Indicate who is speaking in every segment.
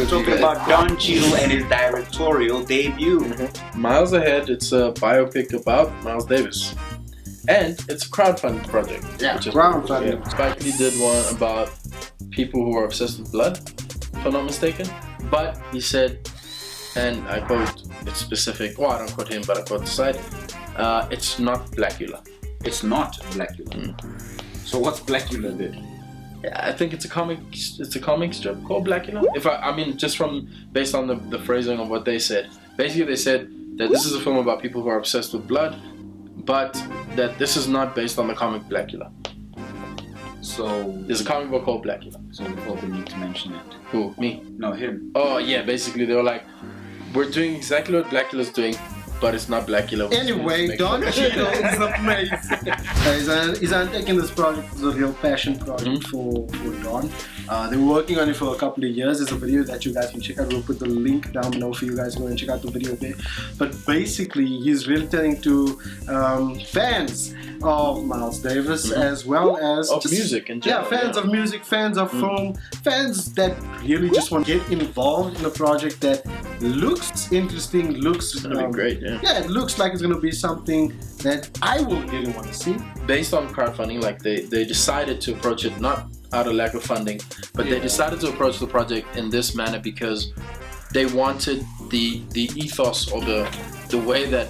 Speaker 1: talking about Don Cheadle and his directorial debut.
Speaker 2: Miles Ahead, it's a biopic about Miles Davis. And it's a crowdfunding project.
Speaker 3: Yeah, crowdfunding.
Speaker 2: Yeah. Spike Lee did one about people who are obsessed with blood, if I'm not mistaken. But he said, and I quote, it's specific, well, I don't quote him, but I quote the site, it's not Blackula.
Speaker 1: It's not Blackula. So what's Blackula then?
Speaker 2: Yeah, I think it's a comic strip called Blackula. Just based on the phrasing of what they said. Basically, they said that this is a film about people who are obsessed with blood, but that this is not based on the comic Blackula.
Speaker 1: So
Speaker 2: there's a comic book called Blackula.
Speaker 1: So they probably need to mention it.
Speaker 2: Who? Me?
Speaker 1: No, him.
Speaker 2: Oh yeah, basically they were like, we're doing exactly what Blackula's doing, but it's not Blackula.
Speaker 3: Anyway, Don Cheadle is amazing. He's taking this project as a real passion project for Don. They were working on it for a couple of years. There's a video that you guys can check out. We'll put the link down below for you guys to go and check out the video there. But basically, he's really telling to fans of Miles Davis as well as
Speaker 2: of music in general.
Speaker 3: Yeah, fans of music, fans of film, fans that really just want to get involved in a project that looks interesting, looks
Speaker 2: great.
Speaker 3: Yeah, it looks like it's gonna be something that I will really want to see.
Speaker 2: Based on crowdfunding, like they decided to approach it not out of lack of funding, but they decided to approach the project in this manner because they wanted the ethos or the way that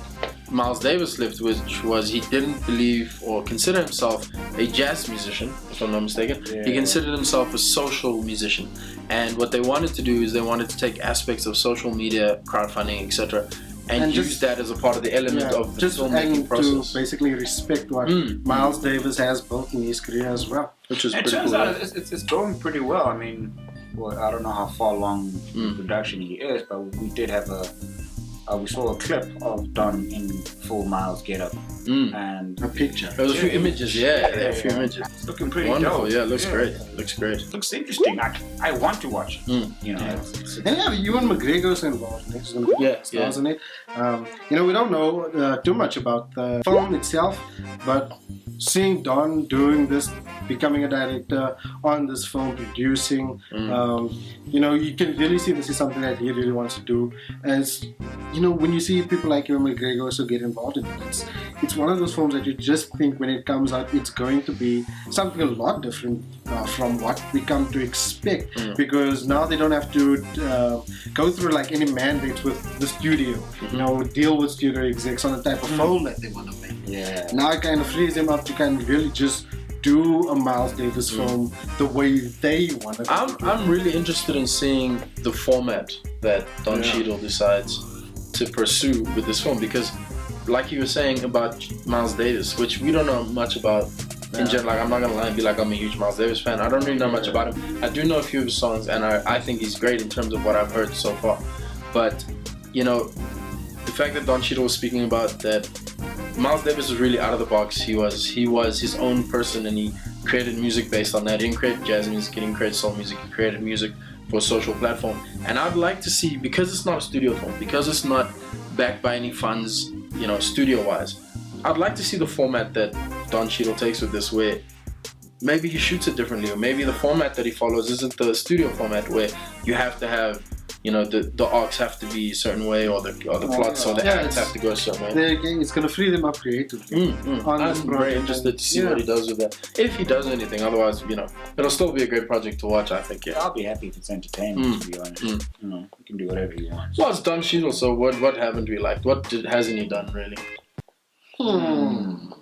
Speaker 2: Miles Davis lived, which was he didn't believe or consider himself a jazz musician, if I'm not mistaken. He considered himself a social musician. And what they wanted to do is they wanted to take aspects of social media, crowdfunding, etc., and use that as a part of the element of the filmmaking process.
Speaker 3: To basically respect what Miles Davis has built in his career as well.
Speaker 2: Which is
Speaker 1: it
Speaker 2: pretty
Speaker 1: turns
Speaker 2: cool.
Speaker 1: out it's going pretty well. I mean, I don't know how far along in production he is, but we did have we saw a clip of Don in full Miles getup and
Speaker 3: a picture.
Speaker 2: There was a few images, a few images.
Speaker 1: It's looking pretty
Speaker 2: wonderful.
Speaker 1: dope.
Speaker 2: Yeah, it looks great. Looks great.
Speaker 1: Looks interesting. I want to watch. You know,
Speaker 3: and Ewan McGregor's involved. He's going to be stars in it. We don't know too much about the film itself, but seeing Don doing this, becoming a director on this film, producing, you can really see this is something that he really wants to do. As when you see people like Ewan McGregor also get involved in it, it's one of those films that you just think when it comes out it's going to be something a lot different from what we come to expect, because now they don't have to go through like any mandates with the studio, deal with studio execs on the type of film that they want to make. Now it kind of frees them up to kind of really just do a Miles Davis film the way they want to.
Speaker 2: I'm really interested in seeing the format that Don Cheadle decides to pursue with this film, because like you were saying about Miles Davis, which we don't know much about in general. Like, I'm not gonna lie and be like I'm a huge Miles Davis fan. I don't really know much about him. I do know a few of his songs, and I think he's great in terms of what I've heard so far. But the fact that Don Cheadle was speaking about that Miles Davis was really out of the box. He was his own person, and he created music based on that. He didn't create jazz music, he didn't create soul music, he created music for a social platform. And I'd like to see, because it's not a studio film, because it's not backed by any funds, studio-wise, I'd like to see the format that Don Cheadle takes with this, where maybe he shoots it differently, or maybe the format that he follows isn't the studio format where you have to have the arcs have to be a certain way, or the plots or the acts have to go a certain way.
Speaker 3: It's going to free them up creatively.
Speaker 2: I'm very interested to see what he does with that. If he does anything, otherwise, it'll still be a great project to watch, I think. Yeah.
Speaker 1: I'll be happy if it's entertainment, to be honest. You can do whatever you want.
Speaker 2: Well, it's Don Cheadle, so what haven't we liked? What hasn't he done, really? From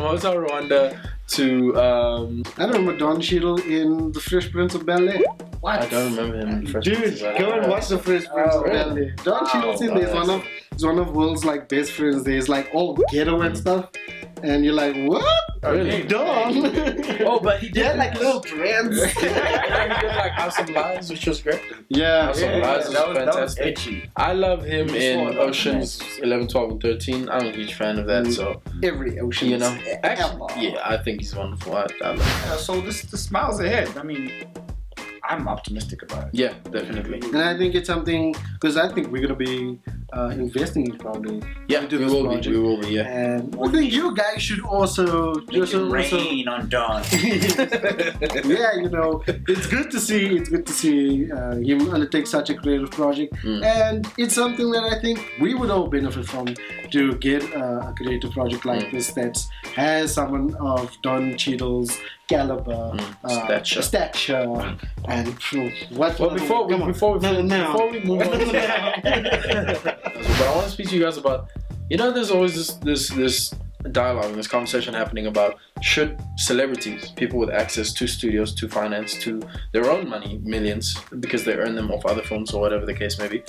Speaker 2: Hotel Rwanda to...
Speaker 3: I remember Don Cheadle in The Fresh Prince of Bel-Air.
Speaker 2: What? I don't remember him in the Fresh Prince.
Speaker 3: Dude, go and watch The Fresh Prince of Bel-Air. Don Cheadle's in there. He's one of world's like best friends. There's like all ghetto and stuff. And you're like, what?
Speaker 2: Really?
Speaker 3: Don?
Speaker 2: But he did
Speaker 3: like little dreads.
Speaker 2: He did like House of Lies, which was great.
Speaker 3: House
Speaker 2: of Lies is fantastic.
Speaker 1: That was edgy.
Speaker 2: I love him in Oceans 11, 12, and 13. I'm a huge fan of that. So
Speaker 3: every Ocean,
Speaker 2: actually, I think he's wonderful. I love him.
Speaker 1: So this Miles Ahead. I mean, I'm optimistic about it.
Speaker 2: Yeah, definitely.
Speaker 3: And I think it's something, because I think we're going to be investing in crowdfunding.
Speaker 2: Yeah, we will be. We will be. Yeah.
Speaker 3: And I think you guys should also
Speaker 1: make it rain on Don.
Speaker 3: Yeah, you know, it's good to see. It's good to see him undertake such a creative project, and it's something that I think we would all benefit from, to get a creative project like this that has someone of Don Cheadle's caliber, stature, and what.
Speaker 2: Well, before we move on, but I want to speak to you guys about, you know, there's always this dialogue, this conversation happening about, should celebrities, people with access to studios, to finance, to their own money, millions, because they earn them off other films or whatever the case may be,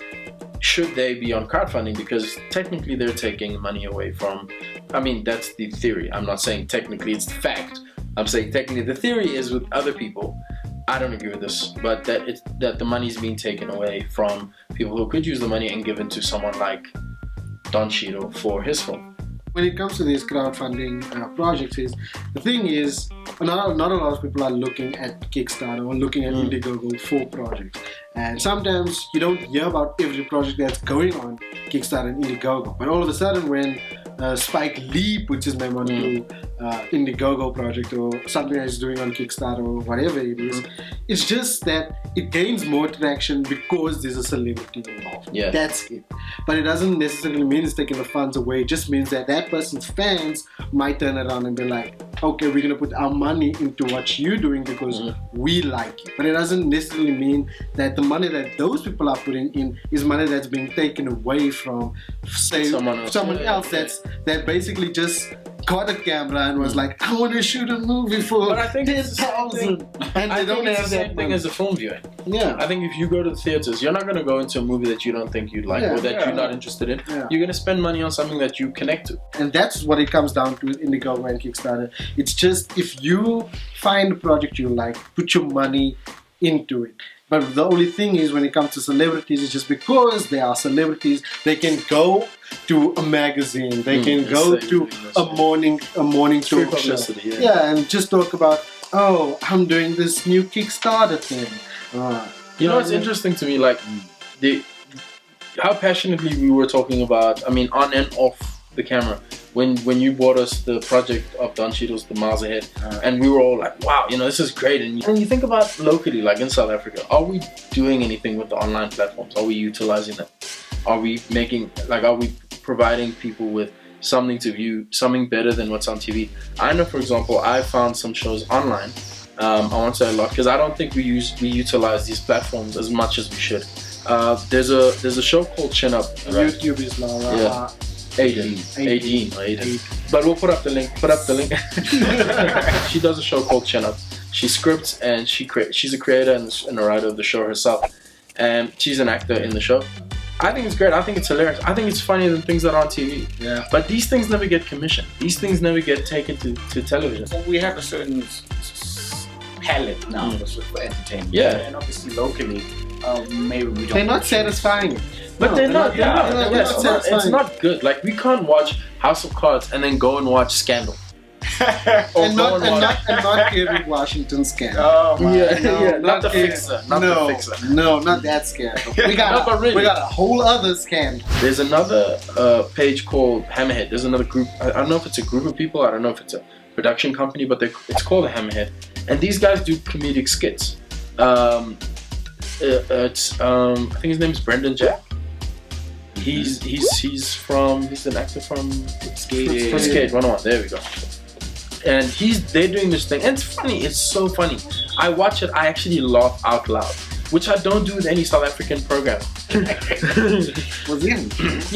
Speaker 2: should they be on crowdfunding? Because technically they're taking money away from, I mean, that's the theory. I'm not saying technically it's the fact. I'm saying technically the theory is with other people. I don't agree with this, but that the money is being taken away from people who could use the money and given to someone like Don Cheadle for his film.
Speaker 3: When it comes to these crowdfunding projects, the thing is, not a lot of people are looking at Kickstarter or looking at Indiegogo for projects. And sometimes you don't hear about every project that's going on Kickstarter and Indiegogo. But all of a sudden, when Spike Lee puts his name on to Indiegogo project or something that he's doing on Kickstarter or whatever it is, it's just that it gains more traction because there's a celebrity involved.
Speaker 2: Yeah.
Speaker 3: That's it. But it doesn't necessarily mean it's taking the funds away. It just means that that person's fans might turn around and be like, okay, we're going to put our money into what you're doing because we like it. But it doesn't necessarily mean that the money that those people are putting in is money that's being taken away from, say, someone else that basically just got a camera and was like, I want to shoot a movie for 10,000, and they don't have that
Speaker 2: same thing as a film viewing.
Speaker 3: Yeah,
Speaker 2: I think if you go to the theaters, you're not going to go into a movie that you don't think you'd like or that you're not interested in. Yeah. You're going to spend money on something that you connect to,
Speaker 3: and that's what it comes down to with Indiegogo and Kickstarter. It's just, if you find a project you like, put your money into it. But the only thing is, when it comes to celebrities, it's just because they are celebrities, they can go to a magazine, they can go to a morning talk show, and just talk about, oh, I'm doing this new Kickstarter thing.
Speaker 2: You know, it's interesting to me, like how passionately we were talking about, I mean, on and off the camera, when you brought us the project of Don Cheadle's The Miles Ahead, and we were all like, wow, you know, this is great. And you think about locally, like in South Africa, are we doing anything with the online platforms? Are we utilizing them? Are we providing people with something to view, something better than what's on TV? I know, for example, I found some shows online. I won't say a lot because I don't think we utilize these platforms as much as we should. There's a show called Chin Up. Right?
Speaker 3: YouTube is now.
Speaker 2: Aideen. But we'll put up the link. She does a show called Chin Up. She scripts and she's a creator and a writer of the show herself. And she's an actor in the show. I think it's great. I think it's hilarious. I think it's funnier than things that are on TV.
Speaker 3: Yeah.
Speaker 2: But these things never get commissioned. These things never get taken to television.
Speaker 1: Well, we have a certain palette now for entertainment.
Speaker 2: Yeah.
Speaker 1: And obviously locally, maybe we don't.
Speaker 3: They're not satisfying.
Speaker 2: But they're not. It's not good. Like, we can't watch House of Cards and then go and watch Scandal.
Speaker 3: and not Kerry Washington Scandal.
Speaker 1: Oh my.
Speaker 2: Not the Fixer.
Speaker 3: No, not that Scandal. We got a whole other scandal.
Speaker 2: There's another page called Hammerhead. There's another group. I don't know if it's a group of people. I don't know if it's a production company, but it's called the Hammerhead. And these guys do comedic skits. I think his name is Brendan Jack. He's an actor from Skate 101. There we go. And they're doing this thing, and it's funny. It's so funny. I watch it. I actually laugh out loud, which I don't do with any South African program. You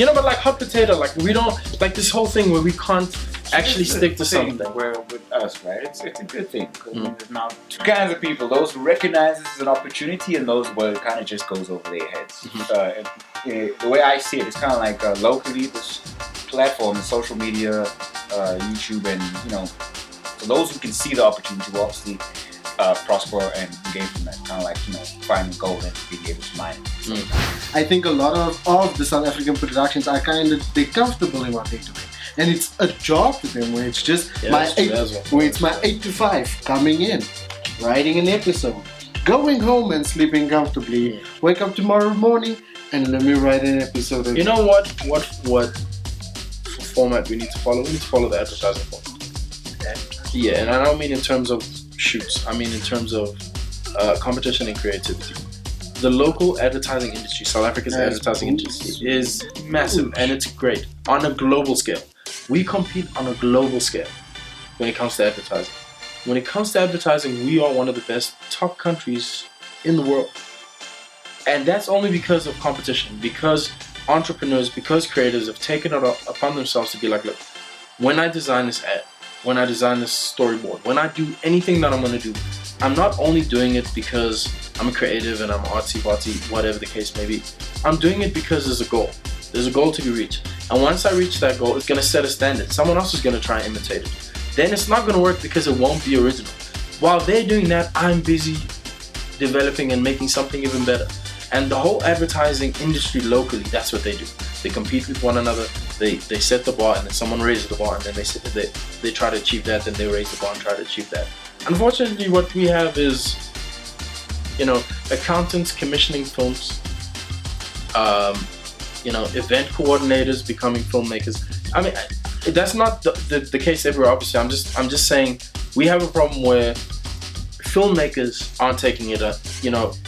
Speaker 2: know, but like Hot Potato, like we don't like this whole thing where we can't actually stick to something.
Speaker 1: Where with us, right? It's a good thing. There's now two kinds of people: those who recognize this as an opportunity, and those where it kind of just goes over their heads. The way I see it, it's kind of like locally, this platform, social media, YouTube, and so those who can see the opportunity will obviously prosper and gain from that. Kind of like finding gold and being able to mine it.
Speaker 3: I think a lot of the South African productions are they're comfortable in what they're doing. And it's a job to them where it's just my 8 to 5 coming in, writing an episode, going home and sleeping comfortably, wake up tomorrow morning and let me write an episode.
Speaker 2: You know what format we need to follow? We need to follow the advertising format. Yeah, and I don't mean in terms of shoots. I mean in terms of competition and creativity. The local advertising industry, South Africa's advertising industry, is massive and it's great on a global scale. We compete on a global scale when it comes to advertising. When it comes to advertising, we are one of the best top countries in the world. And that's only because of competition, because entrepreneurs, because creators have taken it upon themselves to be like, look, when I design this ad, when I design this storyboard, when I do anything that I'm going to do, I'm not only doing it because I'm a creative and I'm artsy-fartsy, whatever the case may be. I'm doing it because there's a goal. There's a goal to be reached. And once I reach that goal, it's going to set a standard. Someone else is going to try and imitate it. Then it's not going to work because it won't be original. While they're doing that, I'm busy developing and making something even better. And the whole advertising industry locally, that's what they do. They compete with one another. They set the bar, and then someone raises the bar, and then they try to achieve that, and they raise the bar and try to achieve that. Unfortunately, what we have is, accountants commissioning films, event coordinators becoming filmmakers. I mean, that's not the case everywhere. Obviously, I'm just saying we have a problem where filmmakers aren't taking it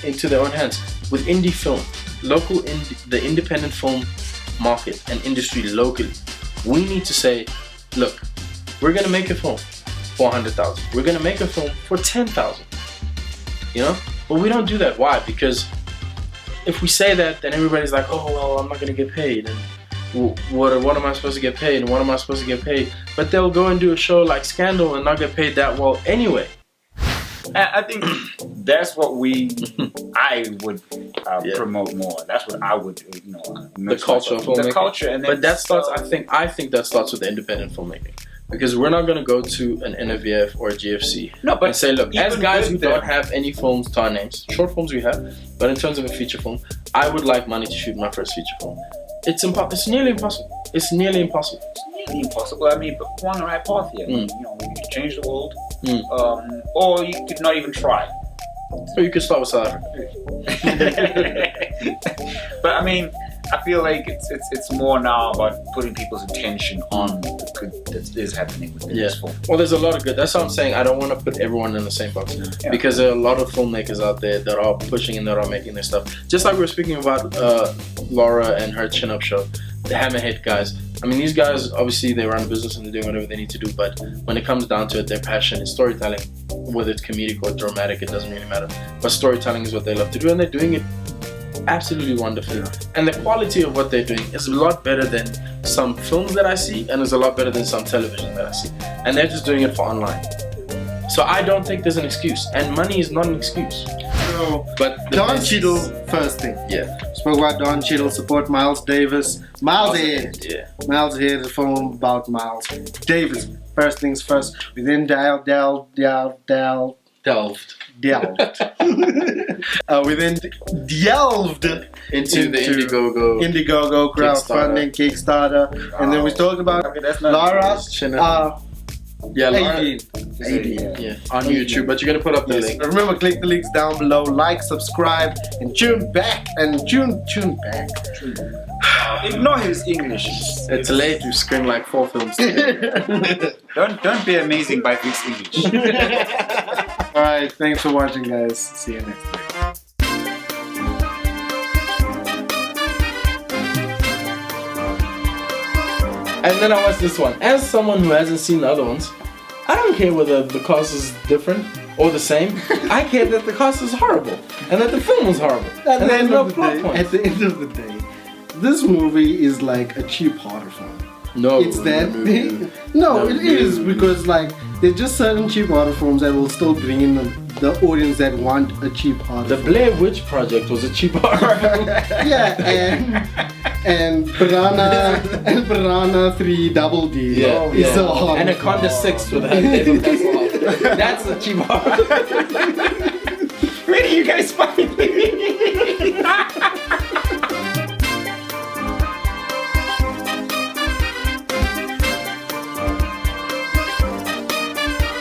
Speaker 2: into their own hands. With indie film, the independent film market and industry locally, we need to say, look, we're gonna make a film for 100,000. We're gonna make a film for 10,000. But we don't do that. Why? Because if we say that, then everybody's like, oh well, I'm not gonna get paid, and what am I supposed to get paid, and what am I supposed to get paid? But they'll go and do a show like Scandal and not get paid that well anyway.
Speaker 1: I think that's what I would promote more. That's what I would,
Speaker 2: the culture of filmmaking.
Speaker 1: The culture, and then
Speaker 2: but that starts. I think that starts with the independent filmmaking, because we're not going to go to an NFVF or a GFC and say, look, as guys who don't have any films to our names, short films we have, but in terms of a feature film, I would like money to shoot my first feature film. It's nearly impossible. It's nearly impossible.
Speaker 1: I mean, but we're on the right path here. You could change the world, or you could not even try.
Speaker 2: Or you could start with South Africa.
Speaker 1: But I mean, I feel like it's more now about putting people's attention on the good that is happening with this film.
Speaker 2: Well, there's a lot of good. That's what I'm saying. I don't want to put everyone in the same box because there are a lot of filmmakers out there that are pushing and that are making their stuff. Just like we were speaking about Laura and her Chin Up show, the Hammerhead guys. I mean, these guys, obviously, they run a business and they're doing whatever they need to do, but when it comes down to it, their passion is storytelling. Whether it's comedic or dramatic, it doesn't really matter. But storytelling is what they love to do, and they're doing it absolutely wonderfully. And the quality of what they're doing is a lot better than some films that I see, and is a lot better than some television that I see. And they're just doing it for online. So I don't think there's an excuse, and money is not an excuse.
Speaker 3: So, but Don Cheadle, first thing.
Speaker 2: Yeah.
Speaker 3: Spoke about Don Cheadle, support Miles Davis. Miles Ahead. Yeah. Miles Ahead, the film about Miles Davis. First things first. We then delved. We then delved
Speaker 2: into the
Speaker 3: Indiegogo crowdfunding, Kickstarter. And then we talked about Laura.
Speaker 2: Laura. On YouTube, but you're gonna put up the link.
Speaker 3: Remember, click the links down below, like, subscribe, and tune back.
Speaker 1: Ignore his English.
Speaker 2: It's late. You scream like 4 films.
Speaker 1: Don't be amazing by his English.
Speaker 3: Alright, thanks for watching, guys. See you next time.
Speaker 2: And then I watched this one. As someone who hasn't seen the other ones, I don't care whether the cast is different or the same. I care that the cast is horrible and that the film was horrible.
Speaker 3: At the end of the day, this movie is like a cheap horror film.
Speaker 2: No,
Speaker 3: it's that thing. No, it is, because like there's just certain cheap horror films that will still bring in the audience that want a cheap horror film.
Speaker 2: The Blair Witch Project was a cheap horror film.
Speaker 3: Yeah, and Piranha 3 Double D is a horror.
Speaker 2: Anaconda 6 with David Hasselhoff. That's a cheap horror.
Speaker 1: Where do you guys find me?